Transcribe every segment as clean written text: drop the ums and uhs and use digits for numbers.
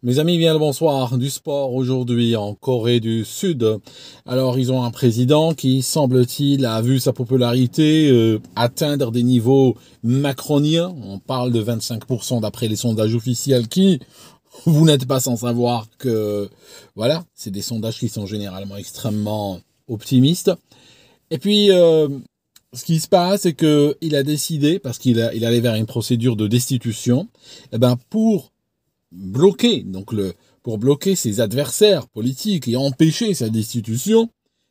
Mes amis, bien le bonsoir. Du sport aujourd'hui en Corée du Sud. Alors, ils ont un président qui, semble-t-il, a vu sa popularité atteindre des niveaux macroniens. On parle de 25% d'après les sondages officiels qui, vous n'êtes pas sans savoir que, voilà, c'est des sondages qui sont généralement extrêmement optimistes. Et puis, ce qui se passe, c'est que il a décidé, parce qu'il allait vers une procédure de destitution, eh ben, pour bloquer ses adversaires politiques et empêcher sa destitution,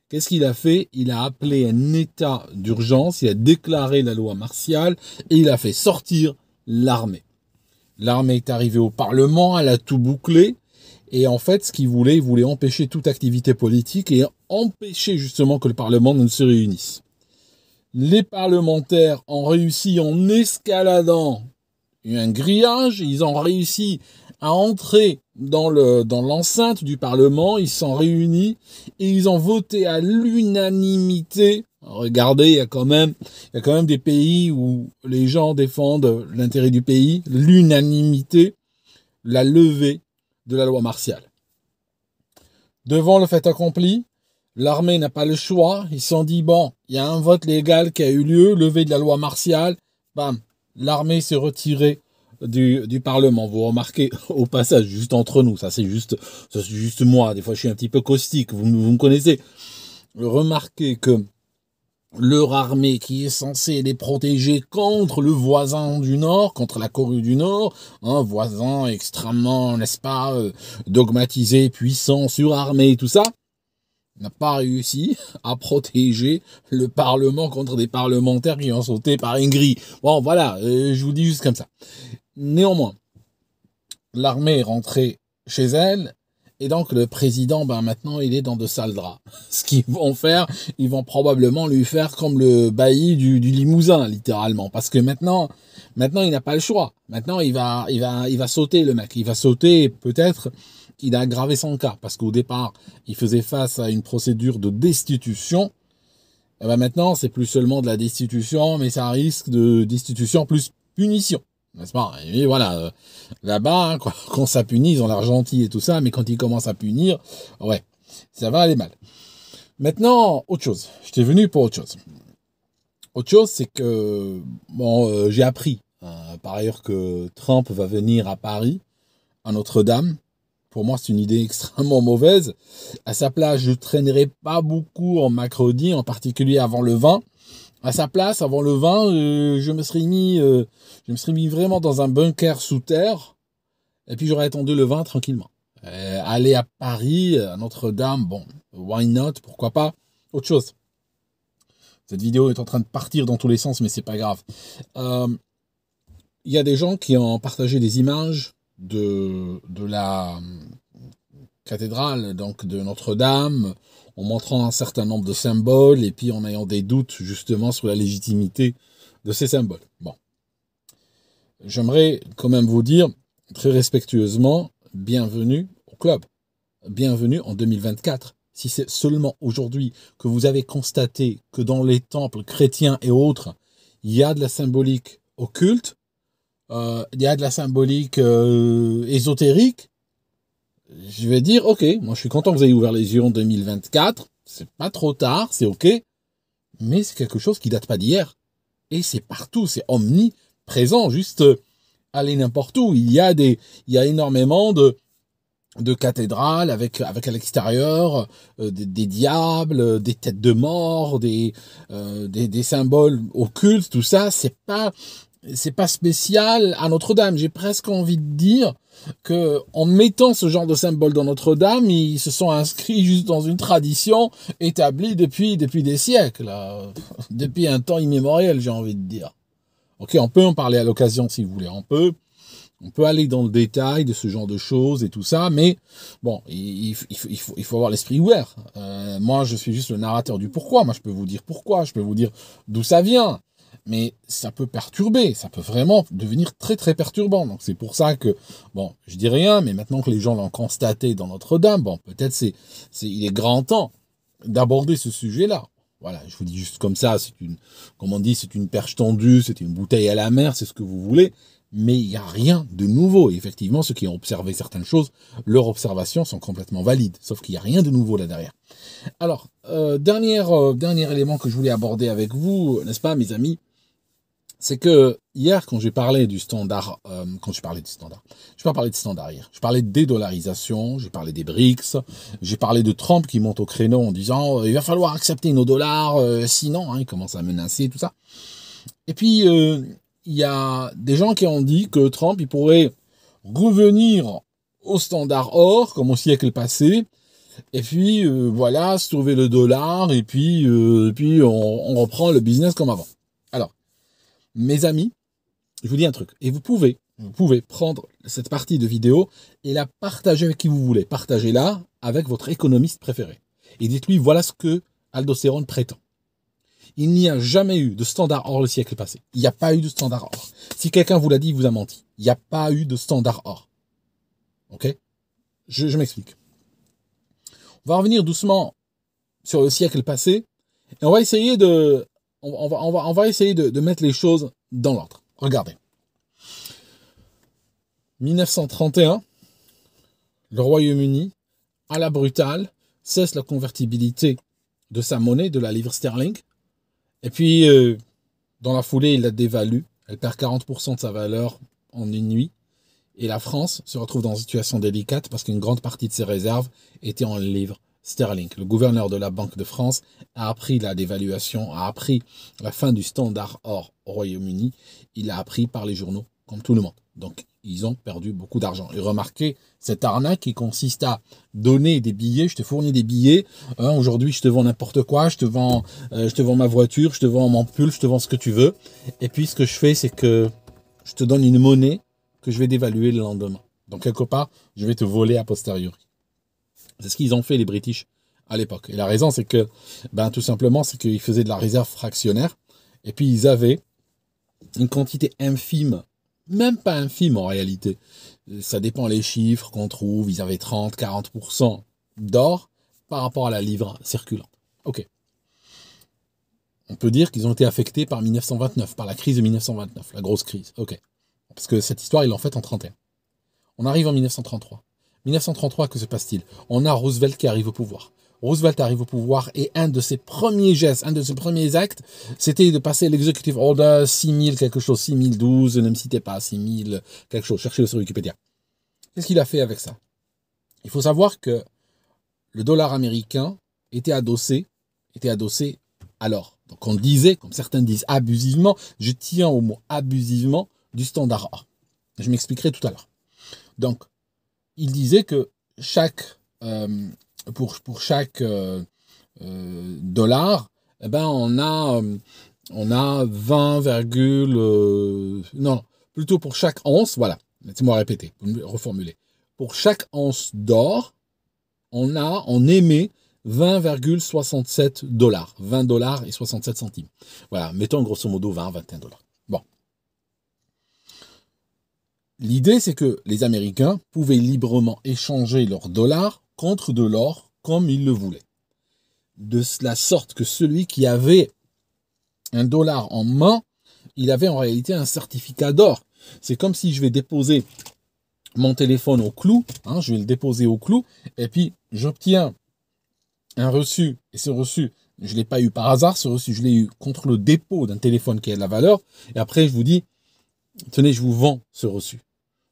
qu'est-ce qu'il a fait? Il a appelé un état d'urgence, il a déclaré la loi martiale et il a fait sortir l'armée. L'armée est arrivée au Parlement, elle a tout bouclé. Et en fait, ce qu'il voulait, il voulait empêcher toute activité politique et empêcher justement que le Parlement ne se réunisse. Les parlementaires ont réussi en escaladant un grillage, ils ont réussi à entrer dans l'enceinte du Parlement, ils sont réunis et ils ont voté à l'unanimité. Regardez, il y a quand même des pays où les gens défendent l'intérêt du pays, l'unanimité, la levée de la loi martiale. Devant le fait accompli, l'armée n'a pas le choix, ils se sont dit, bon, il y a un vote légal qui a eu lieu, levée de la loi martiale, bam, l'armée s'est retirée du Parlement. Vous remarquez au passage, juste entre nous, ça c'est juste moi, des fois je suis un petit peu caustique, vous me connaissez. Remarquez que leur armée qui est censée les protéger contre le voisin du Nord, contre la Corée du Nord, un voisin extrêmement, n'est-ce pas, dogmatisé, puissant, surarmé, tout ça, n'a pas réussi à protéger le Parlement contre des parlementaires qui ont sauté par une grille. Bon, voilà, je vous dis juste comme ça. Néanmoins, l'armée est rentrée chez elle, et donc le président, maintenant, il est dans de sales draps. Ce qu'ils vont faire, ils vont probablement lui faire comme le bailli du Limousin, littéralement, parce que maintenant, il n'a pas le choix. Maintenant, il va sauter, le mec. Il va sauter, peut-être qu'il a aggravé son cas, parce qu'au départ, il faisait face à une procédure de destitution. Et maintenant, c'est plus seulement de la destitution, mais ça risque de destitution plus punition. N'est-ce pas? Et voilà, là-bas, hein, quand ça punit, ils ont l'air gentils et tout ça, mais quand ils commencent à punir, ouais, ça va aller mal. Maintenant, autre chose. J'étais venu pour autre chose. Autre chose, c'est que, bon, j'ai appris, par ailleurs, que Trump va venir à Paris, à Notre-Dame. Pour moi, c'est une idée extrêmement mauvaise. À sa place, je ne traînerai pas beaucoup en Macronie, en particulier avant le 20. À sa place, avant le 20, je me serais mis vraiment dans un bunker sous terre, et puis j'aurais attendu le 20 tranquillement. Aller à Paris, à Notre-Dame, bon, why not, pourquoi pas. Autre chose. Cette vidéo est en train de partir dans tous les sens, mais c'est pas grave. Il y a des gens qui ont partagé des images de la cathédrale, donc de Notre-Dame, en montrant un certain nombre de symboles et puis en ayant des doutes justement sur la légitimité de ces symboles. Bon. J'aimerais quand même vous dire très respectueusement, bienvenue au club. Bienvenue en 2024. Si c'est seulement aujourd'hui que vous avez constaté que dans les temples chrétiens et autres, il y a de la symbolique occulte, il y a de la symbolique ésotérique, je vais dire, ok, moi je suis content que vous ayez ouvert les yeux en 2024, c'est pas trop tard, c'est ok, mais c'est quelque chose qui date pas d'hier. Et c'est partout, c'est omniprésent, juste aller n'importe où. Il y a énormément de cathédrales avec à l'extérieur des diables, des têtes de mort, des symboles occultes, tout ça, c'est pas spécial à Notre-Dame. J'ai presque envie de dire que en mettant ce genre de symbole dans Notre-Dame, ils se sont inscrits juste dans une tradition établie depuis des siècles, depuis un temps immémorial, j'ai envie de dire. Ok, on peut en parler à l'occasion si vous voulez, on peut aller dans le détail de ce genre de choses et tout ça, mais bon, il faut avoir l'esprit ouvert. Moi, je suis juste le narrateur du pourquoi. Moi, je peux vous dire pourquoi, je peux vous dire d'où ça vient. Mais ça peut perturber, ça peut vraiment devenir très très perturbant. Donc c'est pour ça que, bon, je dis rien, mais maintenant que les gens l'ont constaté dans Notre-Dame, bon, peut-être il est grand temps d'aborder ce sujet-là. Voilà, je vous dis juste comme ça, comme on dit, c'est une perche tendue, c'est une bouteille à la mer, c'est ce que vous voulez. Mais il n'y a rien de nouveau. Et effectivement, ceux qui ont observé certaines choses, leurs observations sont complètement valides. Sauf qu'il n'y a rien de nouveau là derrière. Alors, dernier élément que je voulais aborder avec vous, n'est-ce pas, mes amis, c'est que hier, quand j'ai parlé du standard, je n'ai pas parlé de standard hier, je parlais de dédollarisation, j'ai parlé des BRICS, j'ai parlé de Trump qui monte au créneau en disant il va falloir accepter nos dollars, sinon, il commence à menacer, tout ça. Et puis, il y a des gens qui ont dit que Trump, il pourrait revenir au standard or, comme au siècle passé, et puis, voilà, sauver le dollar, et puis on reprend le business comme avant. Alors, mes amis, je vous dis un truc, et vous pouvez prendre cette partie de vidéo et la partager avec qui vous voulez. Partagez-la avec votre économiste préféré. Et dites-lui, voilà ce que Aldo Cerrone prétend. Il n'y a jamais eu de standard or le siècle passé. Il n'y a pas eu de standard or. Si quelqu'un vous l'a dit, il vous a menti. Il n'y a pas eu de standard or. Ok? Je m'explique. On va revenir doucement sur le siècle passé et on va essayer de mettre les choses dans l'ordre. Regardez. 1931, le Royaume-Uni, à la brutale, cesse la convertibilité de sa monnaie, de la livre sterling. Et puis, dans la foulée, il la dévalue. Elle perd 40% de sa valeur en une nuit. Et la France se retrouve dans une situation délicate parce qu'une grande partie de ses réserves étaient en livres sterling. Le gouverneur de la Banque de France a appris la dévaluation, a appris la fin du standard or au Royaume-Uni. Il l'a appris par les journaux, comme tout le monde. Donc, ils ont perdu beaucoup d'argent. Et remarquez cette arnaque qui consiste à donner des billets. Je te fournis des billets. Aujourd'hui, je te vends n'importe quoi. Je te vends ma voiture, je te vends mon pull, je te vends ce que tu veux. Et puis, ce que je fais, c'est que je te donne une monnaie que je vais dévaluer le lendemain. Donc, quelque part, je vais te voler a posteriori. C'est ce qu'ils ont fait, les British, à l'époque. Et la raison, c'est que, tout simplement, c'est qu'ils faisaient de la réserve fractionnaire. Et puis, ils avaient une quantité infime, même pas infime en réalité. Ça dépend les chiffres qu'on trouve. Ils avaient 30-40% d'or par rapport à la livre circulante. OK. On peut dire qu'ils ont été affectés par 1929, par la crise de 1929, la grosse crise. OK. Parce que cette histoire, ils l'ont faite en 31. On arrive en 1933. 1933, que se passe-t-il? On a Roosevelt qui arrive au pouvoir. Roosevelt arrive au pouvoir et un de ses premiers gestes, un de ses premiers actes, c'était de passer l'Executive Order 6000 quelque chose, 6012, ne me citez pas, 6000 quelque chose, cherchez-le sur Wikipédia. Qu'est-ce qu'il a fait avec ça? Il faut savoir que le dollar américain était adossé à l'or. Donc on disait, comme certains disent abusivement, je tiens au mot abusivement, du standard or. Je m'expliquerai tout à l'heure. Donc, il disait que pour chaque dollar, on a 20, non, plutôt pour chaque once, voilà, laissez-moi répéter, reformuler. Pour chaque once d'or, on émet 20,67 dollars, 20 dollars et 67 centimes. Voilà, mettons grosso modo 21 dollars. Bon. L'idée, c'est que les Américains pouvaient librement échanger leurs dollars contre de l'or comme ils le voulaient. De la sorte que celui qui avait un dollar en main, il avait en réalité un certificat d'or. C'est comme si je vais déposer mon téléphone au clou, je vais le déposer au clou, et puis j'obtiens un reçu, et ce reçu, je ne l'ai pas eu par hasard, ce reçu, je l'ai eu contre le dépôt d'un téléphone qui a de la valeur, et après je vous dis, tenez, je vous vends ce reçu.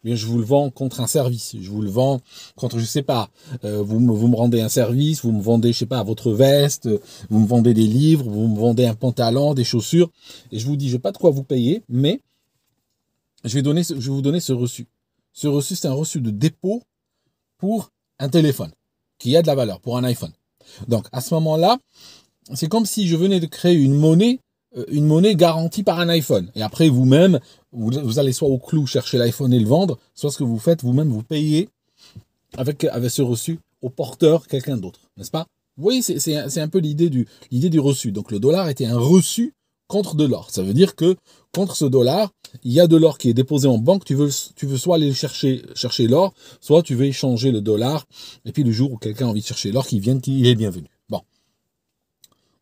Je vous le vends contre un service, je vous le vends contre, je sais pas, vous me rendez un service, vous me vendez, je sais pas, votre veste, vous me vendez des livres, vous me vendez un pantalon, des chaussures, et je vous dis, je n'ai pas de quoi vous payer, mais je vais vous donner ce reçu. Ce reçu, c'est un reçu de dépôt pour un téléphone qui a de la valeur, pour un iPhone. Donc, à ce moment-là, c'est comme si je venais de créer une monnaie garantie par un iPhone. Et après, vous-même, vous allez soit au clou chercher l'iPhone et le vendre, soit ce que vous faites, vous-même, vous payez avec ce reçu au porteur quelqu'un d'autre, n'est-ce pas? Vous voyez, c'est un peu l'idée du reçu. Donc, le dollar était un reçu contre de l'or. Ça veut dire que contre ce dollar, il y a de l'or qui est déposé en banque. Tu veux soit aller chercher l'or, soit tu veux échanger le dollar. Et puis, le jour où quelqu'un a envie de chercher l'or, il est bienvenu. Bon.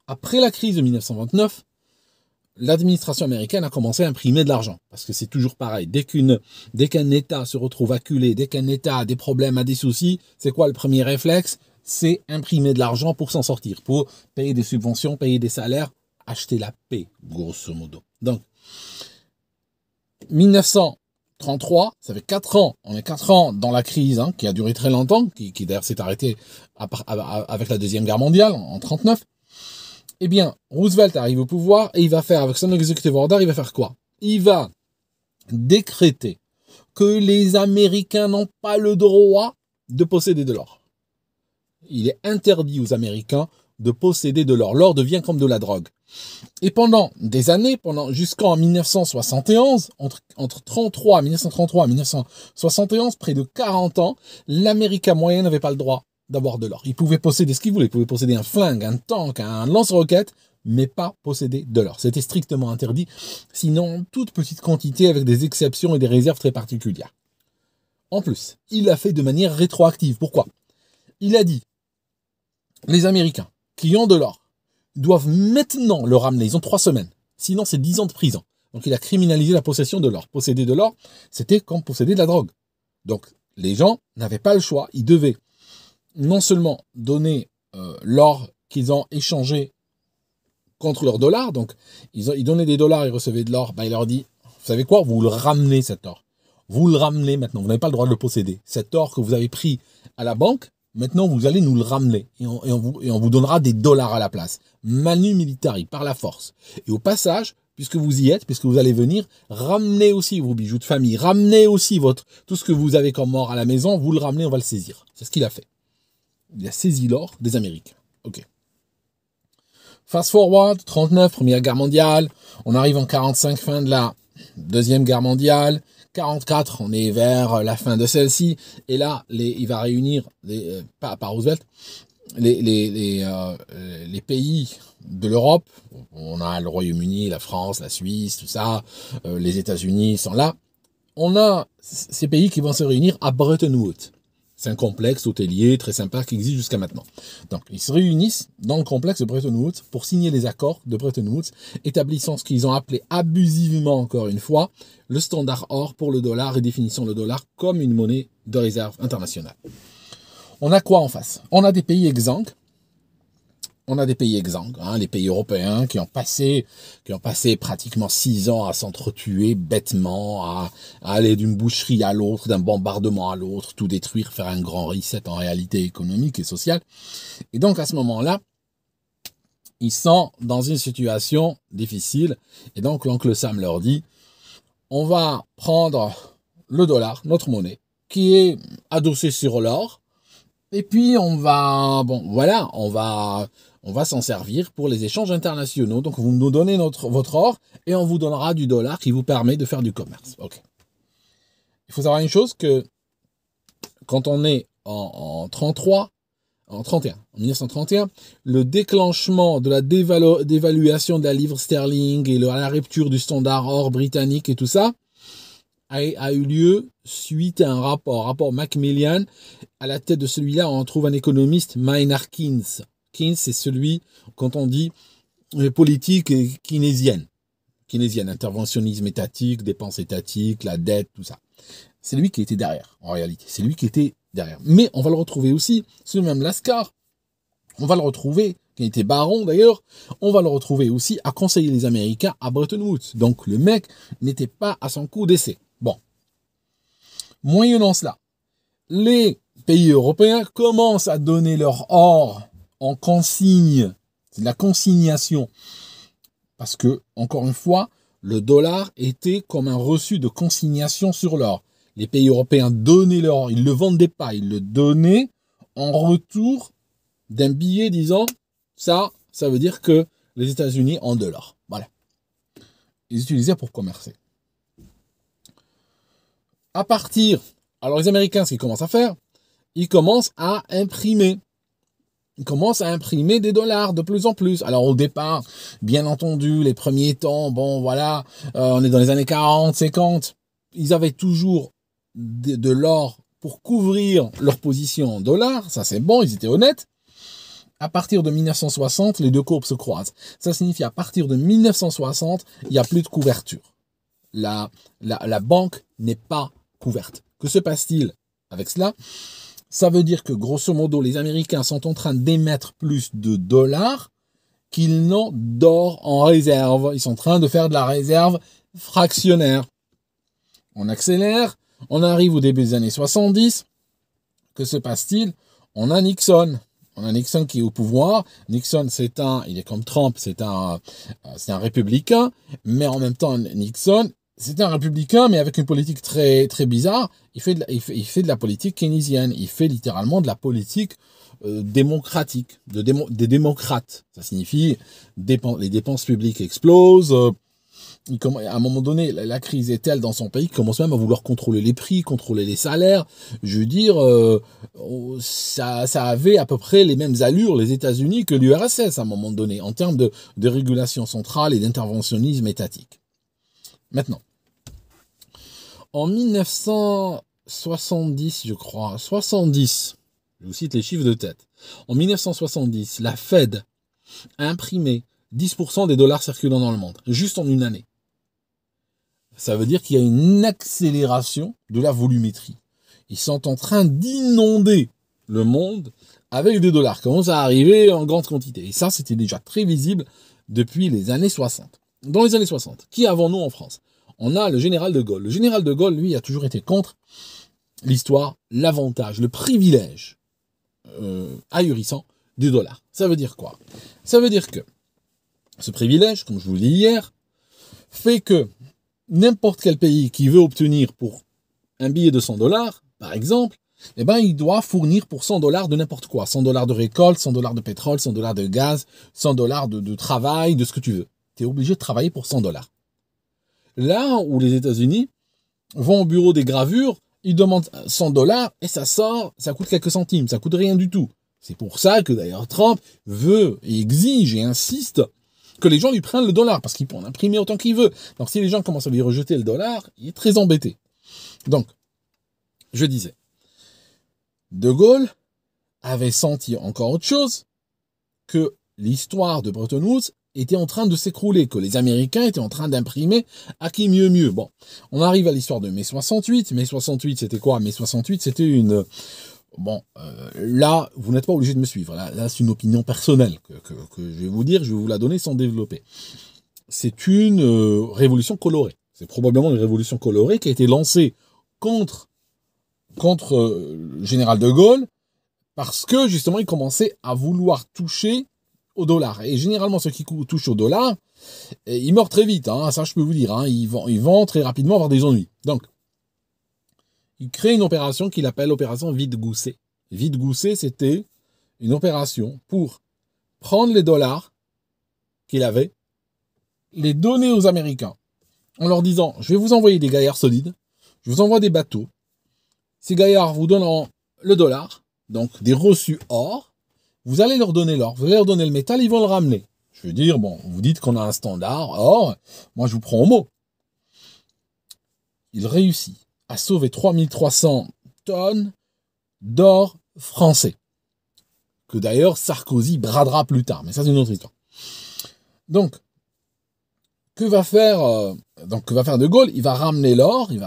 Après la crise de 1929, l'administration américaine a commencé à imprimer de l'argent. Parce que c'est toujours pareil. Dès qu'un État se retrouve acculé, dès qu'un État a des problèmes, a des soucis, c'est quoi le premier réflexe? C'est imprimer de l'argent pour s'en sortir, pour payer des subventions, payer des salaires, acheter la paix, grosso modo. Donc, 1933, ça fait 4 ans, on est 4 ans dans la crise, qui a duré très longtemps, qui d'ailleurs s'est arrêtée avec la Deuxième Guerre mondiale, en 1939. Eh bien, Roosevelt arrive au pouvoir et il va faire, avec son executive order, il va faire quoi? Il va décréter que les Américains n'ont pas le droit de posséder de l'or. Il est interdit aux Américains de posséder de l'or. L'or devient comme de la drogue. Et pendant des années, jusqu'en 1971, entre 1933 et 1971, près de 40 ans, l'Américain moyen n'avait pas le droit d'avoir de l'or. Il pouvait posséder ce qu'il voulait. Il pouvait posséder un flingue, un tank, un lance-roquette, mais pas posséder de l'or. C'était strictement interdit, sinon en toute petite quantité avec des exceptions et des réserves très particulières. En plus, il l'a fait de manière rétroactive. Pourquoi? Il a dit, les Américains qui ont de l'or doivent maintenant le ramener. Ils ont 3 semaines. Sinon, c'est 10 ans de prison. Donc, il a criminalisé la possession de l'or. Posséder de l'or, c'était comme posséder de la drogue. Donc, les gens n'avaient pas le choix. Ils devaient non seulement donner l'or qu'ils ont échangé contre leur dollar. Donc, ils donnaient des dollars, ils recevaient de l'or. Il leur dit, vous savez quoi? Vous le ramenez, cet or. Vous le ramenez maintenant. Vous n'avez pas le droit de le posséder. Cet or que vous avez pris à la banque, maintenant, vous allez nous le ramener et on vous donnera des dollars à la place. Manu militari, par la force. Et au passage, puisque vous y êtes, puisque vous allez venir, ramenez aussi vos bijoux de famille, ramenez aussi tout ce que vous avez comme or à la maison, vous le ramenez, on va le saisir. C'est ce qu'il a fait. Il a saisi l'or des Américains. Ok. Fast forward, 39, Première Guerre mondiale. On arrive en 45, fin de la Deuxième Guerre mondiale. 44, on est vers la fin de celle-ci. Et là, il va réunir, pas Roosevelt, les pays de l'Europe. On a le Royaume-Uni, la France, la Suisse, tout ça. Les États-Unis sont là. On a ces pays qui vont se réunir à Bretton Woods. C'est un complexe hôtelier très sympa qui existe jusqu'à maintenant. Donc, ils se réunissent dans le complexe de Bretton Woods pour signer les accords de Bretton Woods, établissant ce qu'ils ont appelé abusivement, encore une fois, le standard or pour le dollar et définissant le dollar comme une monnaie de réserve internationale. On a quoi en face? On a des pays exsangues. Les pays européens qui ont passé pratiquement 6 ans à s'entretuer bêtement, à aller d'une boucherie à l'autre, d'un bombardement à l'autre, tout détruire, faire un grand reset en réalité économique et sociale. Et donc à ce moment-là, ils sont dans une situation difficile. Et donc l'oncle Sam leur dit, on va prendre le dollar, notre monnaie, qui est adossée sur l'or, et puis on va s'en servir pour les échanges internationaux. Donc, vous nous donnez votre or et on vous donnera du dollar qui vous permet de faire du commerce. Ok. Il faut savoir une chose, que quand on est en 1931, le déclenchement de la dévaluation de la livre sterling et la rupture du standard or britannique et tout ça a eu lieu suite à un rapport Macmillan. À la tête de celui-là, on trouve un économiste, Maynard Keynes. Keynes, c'est celui, quand on dit politique keynésienne, interventionnisme étatique, dépenses étatiques, la dette, tout ça. C'est lui qui était derrière, en réalité. C'est lui qui était derrière. Mais on va le retrouver aussi, ce même Lascar, on va le retrouver, qui était baron d'ailleurs, on va le retrouver aussi à conseiller les Américains à Bretton Woods. Donc le mec n'était pas à son coup d'essai. Bon. Moyennant cela, les pays européens commencent à donner leur or en consigne. C'est de la consignation. Parce que, encore une fois, le dollar était comme un reçu de consignation sur l'or. Les pays européens donnaient leur or. Ils ne le vendaient pas. Ils le donnaient en retour d'un billet disant ça veut dire que les États-Unis ont de l'or. Voilà. Ils utilisaient pour commercer. Alors les Américains, ce qu'ils commencent à faire, ils commencent à imprimer. Ils commencent à imprimer des dollars de plus en plus. Alors au départ, bien entendu, les premiers temps, on est dans les années 40, 50, ils avaient toujours de l'or pour couvrir leur position en dollars. Ça c'est bon, ils étaient honnêtes. À partir de 1960, les deux courbes se croisent. Ça signifie à partir de 1960, il n'y a plus de couverture. La banque n'est pas couverte. Que se passe-t-il avec cela? Ça veut dire que grosso modo, les Américains sont en train d'émettre plus de dollars qu'ils n'ont d'or en réserve. Ils sont en train de faire de la réserve fractionnaire. On accélère, on arrive au début des années 70. Que se passe-t-il? On a Nixon. On a Nixon qui est au pouvoir. Nixon, il est comme Trump, c'est un républicain, mais en même temps, Nixon, c'est un républicain, mais avec une politique très, très bizarre. Il fait de la politique keynésienne. Il fait littéralement de la politique démocratique, des démocrates. Ça signifie les dépenses publiques explosent. À un moment donné, la crise est telle dans son pays qu'il commence même à vouloir contrôler les prix, contrôler les salaires. Je veux dire, ça avait à peu près les mêmes allures, les États-Unis, que l'URSS à un moment donné, en termes de régulation centrale et d'interventionnisme étatique. Maintenant, en 1970, je crois, 70, je vous cite les chiffres de tête. En 1970, la Fed a imprimé 10% des dollars circulant dans le monde, juste en une année. Ça veut dire qu'il y a une accélération de la volumétrie. Ils sont en train d'inonder le monde avec des dollars qui commencent à arriver en grande quantité. Et ça, c'était déjà très visible depuis les années 60. Dans les années 60, qui avons-nous en France? On a le général de Gaulle. Le général de Gaulle, lui, a toujours été contre l'histoire, l'avantage, le privilège ahurissant du dollar. Ça veut dire quoi? Ça veut dire que ce privilège, comme je vous l'ai dit hier, fait que n'importe quel pays qui veut obtenir pour un billet de 100 dollars, par exemple, eh ben, il doit fournir pour 100 dollars de n'importe quoi. 100 dollars de récolte, 100 dollars de pétrole, 100 dollars de gaz, 100 dollars de travail, de ce que tu veux. Tu es obligé de travailler pour 100 dollars. Là où les États-Unis vont au bureau des gravures, ils demandent 100 dollars et ça sort, ça coûte quelques centimes, ça coûte rien du tout. C'est pour ça que d'ailleurs Trump veut et exige et insiste que les gens lui prennent le dollar, parce qu'il peut en imprimer autant qu'il veut. Donc si les gens commencent à lui rejeter le dollar, il est très embêté. Donc, je disais, De Gaulle avait senti encore autre chose, que l'histoire de Bretton Woods était en train de s'écrouler, que les Américains étaient en train d'imprimer à qui mieux. Bon, on arrive à l'histoire de mai 68. Mai 68, c'était quoi? Mai 68, c'était une... Bon, là, vous n'êtes pas obligé de me suivre. Là c'est une opinion personnelle que je vais vous dire, je vais vous la donner sans développer. C'est une révolution colorée. C'est probablement une révolution colorée qui a été lancée contre le général de Gaulle, parce que justement, il commençait à vouloir toucher au dollar. Et généralement, ceux qui touchent au dollar, ils meurent très vite. Hein, ça, je peux vous dire. Hein, ils vont très rapidement avoir des ennuis. Donc, il crée une opération qu'il appelle l'opération vide-gousset. Vide-gousset, c'était une opération pour prendre les dollars qu'il avait, les donner aux Américains, en leur disant, je vais vous envoyer des gaillards solides, je vous envoie des bateaux, ces gaillards vous donneront le dollar, donc des reçus or, vous allez leur donner l'or, vous allez leur donner le métal, ils vont le ramener. Je veux dire, bon, vous dites qu'on a un standard or, moi je vous prends au mot. Il réussit à sauver 3300 tonnes d'or français, que d'ailleurs Sarkozy bradera plus tard, mais ça c'est une autre histoire. Donc, que va faire De Gaulle? Il va ramener l'or, et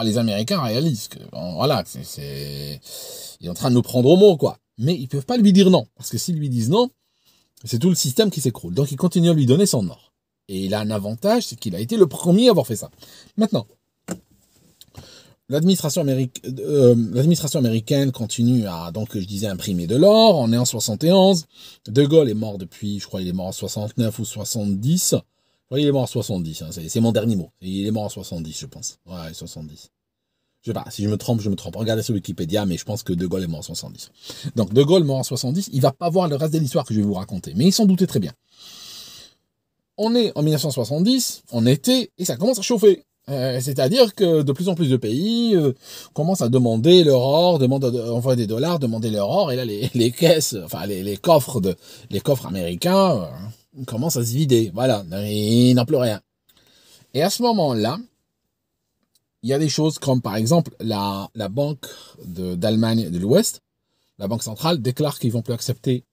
les Américains réalisent que, bon, voilà, il est en train de nous prendre au mot, quoi. Mais ils peuvent pas lui dire non, parce que s'ils lui disent non, c'est tout le système qui s'écroule. Donc, ils continuent à lui donner son or. Et il a un avantage, c'est qu'il a été le premier à avoir fait ça. Maintenant, l'administration américaine continue à, donc, je disais, imprimer de l'or. On est en 71. De Gaulle est mort depuis, je crois, il est mort en 69 ou 70. Il est mort en 70, hein, c'est mon dernier mot. Il est mort en 70, je pense. Ouais, 70. Je sais pas, si je me trompe, je me trompe. Regardez sur Wikipédia, mais je pense que De Gaulle est mort en 70. Donc, De Gaulle mort en 70, il va pas voir le reste de l'histoire que je vais vous raconter, mais il s'en doutait très bien. On est en 1970, en été, et ça commence à chauffer. C'est-à-dire que de plus en plus de pays commencent à demander leur or, envoyer des dollars, demander leur or, et là les caisses, enfin les coffres américains commencent à se vider. Voilà, il n'en plus rien. Et à ce moment-là, il y a des choses comme par exemple la banque d'Allemagne de l'Ouest, la Banque centrale déclare qu'ils vont plus accepter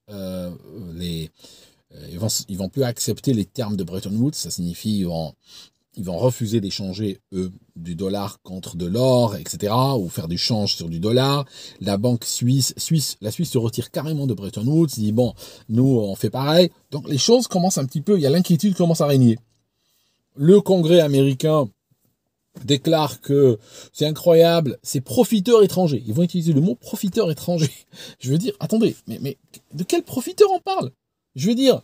ils vont plus accepter les termes de Bretton Woods. Ça signifie ils vont refuser d'échanger, eux, du dollar contre de l'or, etc., ou faire du change sur du dollar. La banque la Suisse se retire carrément de Bretton Woods, dit, bon, nous, on fait pareil. Donc, les choses commencent un petit peu, il y a l'inquiétude qui commence à régner. Le Congrès américain déclare que c'est incroyable, c'est profiteurs étrangers. Ils vont utiliser le mot profiteur étranger. Je veux dire, attendez, mais de quel profiteur on parle? Je veux dire,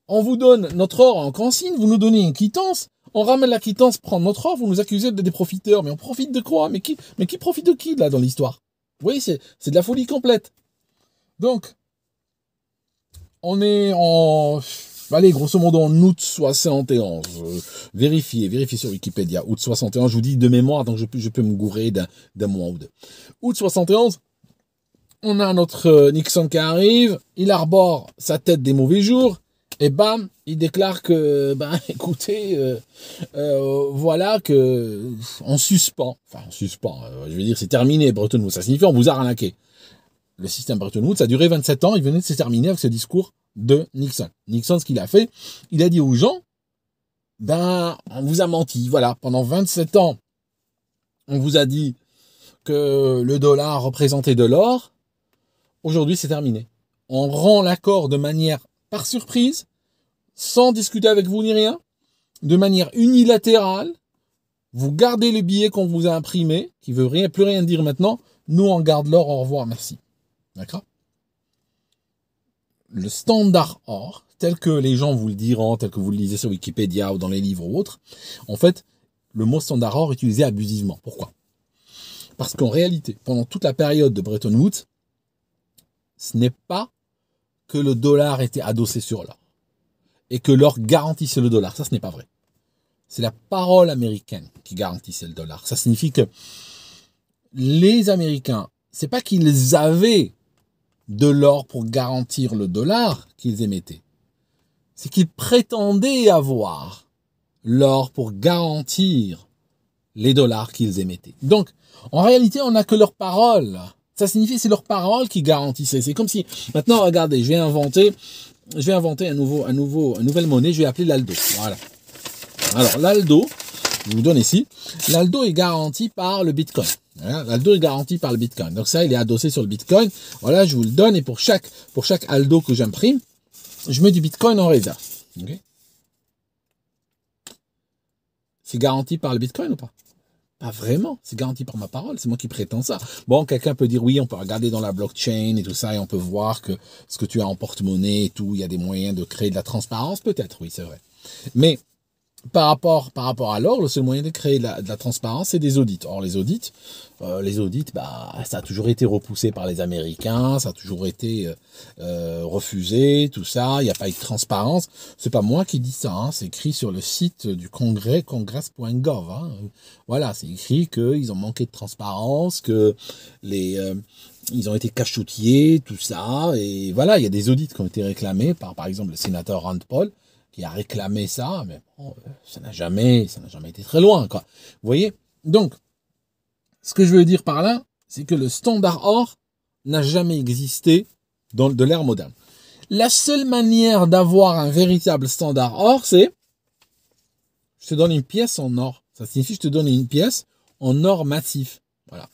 on vous donne notre or en consigne, vous nous donnez une quittance, on ramène la quittance, prend notre or, vous nous accusez d'être des profiteurs. Mais on profite de quoi? Mais qui profite de qui, là, dans l'histoire? Vous voyez, c'est de la folie complète. Donc, on est en... Allez, grosso modo, en août 71. Vérifiez sur Wikipédia. Août 71, je vous dis de mémoire, donc je peux me gourer d'un mois ou deux. Août 71, on a notre Nixon qui arrive, il arbore sa tête des mauvais jours, et bam, il déclare que, écoutez, voilà que on suspend. Je veux dire, c'est terminé, Bretton Woods. Ça signifie on vous a arnaqué. Le système Bretton Woods a duré 27 ans, il venait de se terminer avec ce discours de Nixon. Nixon, ce qu'il a fait, il a dit aux gens, on vous a menti. Voilà, pendant 27 ans, on vous a dit que le dollar représentait de l'or. Aujourd'hui, c'est terminé. On rend l'accord de manière par surprise, sans discuter avec vous ni rien, de manière unilatérale. Vous gardez le billet qu'on vous a imprimé, qui veut plus rien dire maintenant. Nous, on garde l'or, au revoir, merci. D'accord? Le standard or, tel que les gens vous le diront, tel que vous le lisez sur Wikipédia ou dans les livres ou autres, en fait, le mot standard or est utilisé abusivement. Pourquoi? Parce qu'en réalité, pendant toute la période de Bretton Woods, ce n'est pas que le dollar était adossé sur l'or et que l'or garantissait le dollar. Ça, ce n'est pas vrai. C'est la parole américaine qui garantissait le dollar. Ça signifie que les Américains, c'est pas qu'ils avaient de l'or pour garantir le dollar qu'ils émettaient. C'est qu'ils prétendaient avoir l'or pour garantir les dollars qu'ils émettaient. Donc, en réalité, on n'a que leur parole. Ça signifie que c'est leur parole qui garantissait. C'est comme si, maintenant, regardez, je vais inventer une nouvelle monnaie, je vais appeler l'Aldo. Voilà. Alors, l'Aldo, je vous donne ici, l'Aldo est garanti par le Bitcoin. Voilà, l'Aldo est garanti par le Bitcoin. Donc ça, il est adossé sur le Bitcoin. Voilà, je vous le donne. Et pour chaque Aldo que j'imprime, je mets du Bitcoin en réserve. Okay. C'est garanti par le Bitcoin ou pas? Pas vraiment. C'est garanti par ma parole. C'est moi qui prétends ça. Bon, quelqu'un peut dire oui, on peut regarder dans la blockchain et tout ça et on peut voir que ce que tu as en porte-monnaie et tout, il y a des moyens de créer de la transparence. Peut-être, oui, c'est vrai. Mais par rapport à l'or, le seul moyen de créer de la transparence, c'est des audits. Or, les audits, ça a toujours été repoussé par les Américains, ça a toujours été refusé, tout ça. Il n'y a pas eu de transparence. C'est pas moi qui dis ça, hein, c'est écrit sur le site du Congrès, congress.gov. Hein. Voilà, c'est écrit qu'ils ont manqué de transparence, que ils ont été cachoutiers, tout ça. Et voilà, il y a des audits qui ont été réclamés par exemple, le sénateur Rand Paul, qui a réclamé ça, mais bon, ça n'a jamais été très loin, quoi. Vous voyez? Donc, ce que je veux dire par là, c'est que le standard or n'a jamais existé de l'ère moderne. La seule manière d'avoir un véritable standard or, c'est je te donne une pièce en or. Ça signifie que je te donne une pièce en or massif. Voilà.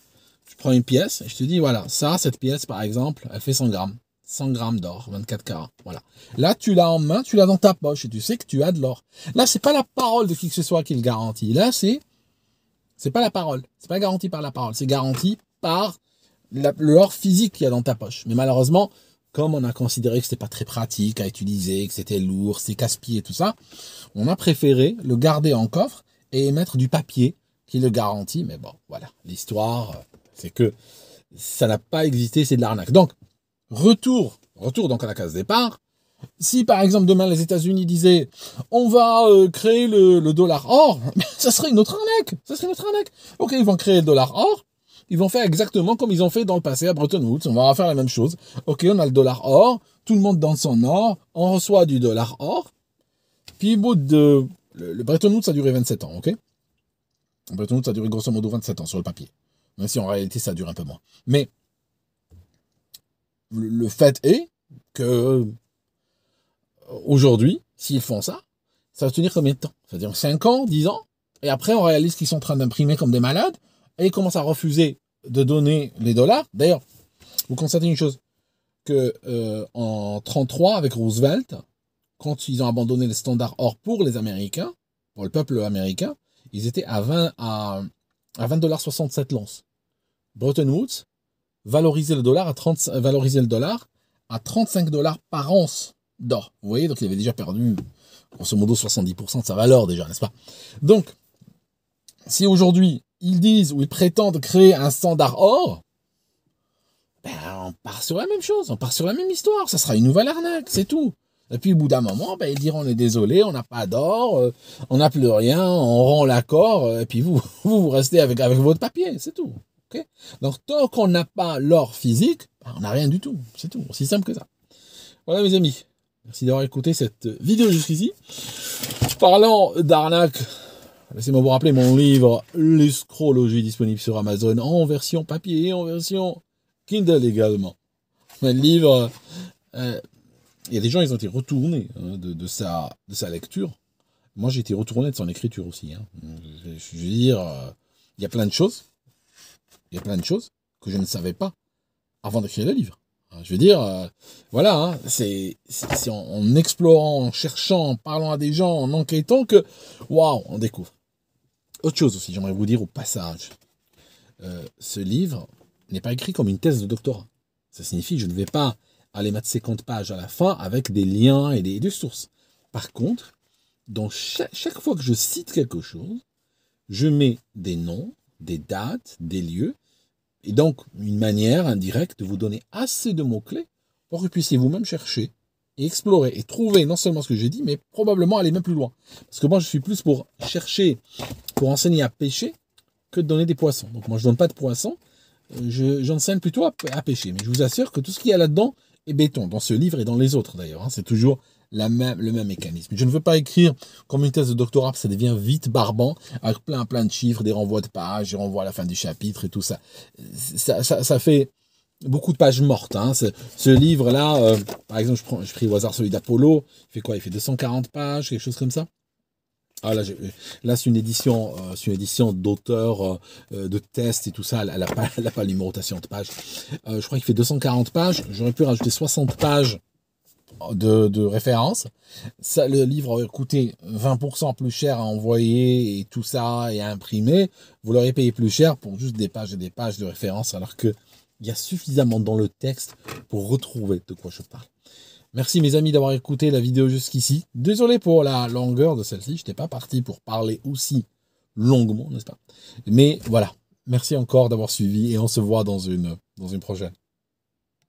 Je prends une pièce et je te dis, voilà, cette pièce, par exemple, elle fait 100 grammes. 100 grammes d'or, 24 carats. Voilà. Là, tu l'as en main, tu l'as dans ta poche et tu sais que tu as de l'or. Là, c'est pas la parole de qui que ce soit qui le garantit. Là, c'est pas la parole. C'est pas garanti par la parole. C'est garanti par l'or physique qu'il y a dans ta poche. Mais malheureusement, comme on a considéré que c'était pas très pratique à utiliser, que c'était lourd, c'est casse-pied et tout ça, on a préféré le garder en coffre et émettre du papier qui le garantit. Mais bon, voilà. L'histoire, c'est que ça n'a pas existé, c'est de l'arnaque. Donc, Retour donc à la case départ. Si par exemple demain les États-Unis disaient on va créer le dollar or, ça serait une autre arnaque. Ok, ils vont créer le dollar or. Ils vont faire exactement comme ils ont fait dans le passé à Bretton Woods. On va faire la même chose. Ok, on a le dollar or. Tout le monde donne son or. On reçoit du dollar or. Puis au bout de... Le Bretton Woods, ça a duré 27 ans, ok? Le Bretton Woods, ça a duré grosso modo 27 ans sur le papier. Même si en réalité, ça dure un peu moins. Mais le fait est que aujourd'hui, s'ils font ça, ça va tenir combien de temps? Ça va dire 5 ans, 10 ans, et après on réalise qu'ils sont en train d'imprimer comme des malades, et ils commencent à refuser de donner les dollars. D'ailleurs, vous constatez une chose, que en 1933, avec Roosevelt, quand ils ont abandonné les standards or pour les Américains, pour le peuple américain, ils étaient à 20,67 l'once. Bretton Woods valorisait le dollar à 35 dollars par once d'or. Vous voyez, donc il avait déjà perdu grosso modo 70% de sa valeur déjà, n'est-ce pas? Donc, si aujourd'hui ils disent ou ils prétendent créer un standard or, ben on part sur la même chose, on part sur la même histoire, ça sera une nouvelle arnaque, c'est tout. Et puis au bout d'un moment, ben, ils diront on est désolé, on n'a pas d'or, on n'a plus rien, on rend l'accord, et puis vous restez avec votre papier, c'est tout. Okay. Donc tant qu'on n'a pas l'or physique, ben, on n'a rien du tout, c'est tout, aussi simple que ça. Voilà mes amis, merci d'avoir écouté cette vidéo jusqu'ici. Parlant d'arnaque, laissez-moi vous rappeler mon livre L'escrologie, disponible sur Amazon en version papier et en version Kindle également. Un livre, il y a des gens, ils ont été retournés de sa lecture. Moi, j'ai été retourné de son écriture aussi. Hein. Je veux dire, il y a plein de choses. Il y a plein de choses que je ne savais pas avant d'écrire le livre. Je veux dire, voilà, hein, c'est en explorant, en cherchant, en parlant à des gens, en enquêtant que, waouh, on découvre. Autre chose aussi, j'aimerais vous dire au passage, ce livre n'est pas écrit comme une thèse de doctorat. Ça signifie que je ne vais pas aller mettre 50 pages à la fin avec des liens et des sources. Par contre, dans chaque fois que je cite quelque chose, je mets des noms, des dates, des lieux, et donc une manière indirecte de vous donner assez de mots-clés pour que vous puissiez vous-même chercher et explorer et trouver non seulement ce que j'ai dit, mais probablement aller même plus loin. Parce que moi, je suis plus pour chercher, pour enseigner à pêcher que de donner des poissons. Donc moi, je ne donne pas de poissons, j'enseigne plutôt à pêcher. Mais je vous assure que tout ce qu'il y a là-dedans est béton, dans ce livre et dans les autres d'ailleurs. Hein, c'est toujours le même mécanisme. Je ne veux pas écrire comme une thèse de doctorat, ça devient vite barbant, avec plein de chiffres, des renvois de pages, des renvois à la fin du chapitre et tout ça. Ça fait beaucoup de pages mortes. Hein. Ce livre-là, par exemple, je pris au hasard celui d'Apollo, il fait quoi? Il fait 240 pages, quelque chose comme ça. Ah là c'est une édition d'auteur, de tests et tout ça, elle n'a pas la numérotation de pages. Je crois qu'il fait 240 pages, j'aurais pu rajouter 60 pages de références. Ça, le livre aurait coûté 20% plus cher à envoyer et tout ça et à imprimer. Vous l'aurez payé plus cher pour juste des pages et des pages de références, alors que il y a suffisamment dans le texte pour retrouver de quoi je parle. Merci mes amis d'avoir écouté la vidéo jusqu'ici. Désolé pour la longueur de celle-ci, je n'étais pas parti pour parler aussi longuement, n'est-ce pas? Mais voilà, merci encore d'avoir suivi et on se voit dans une prochaine.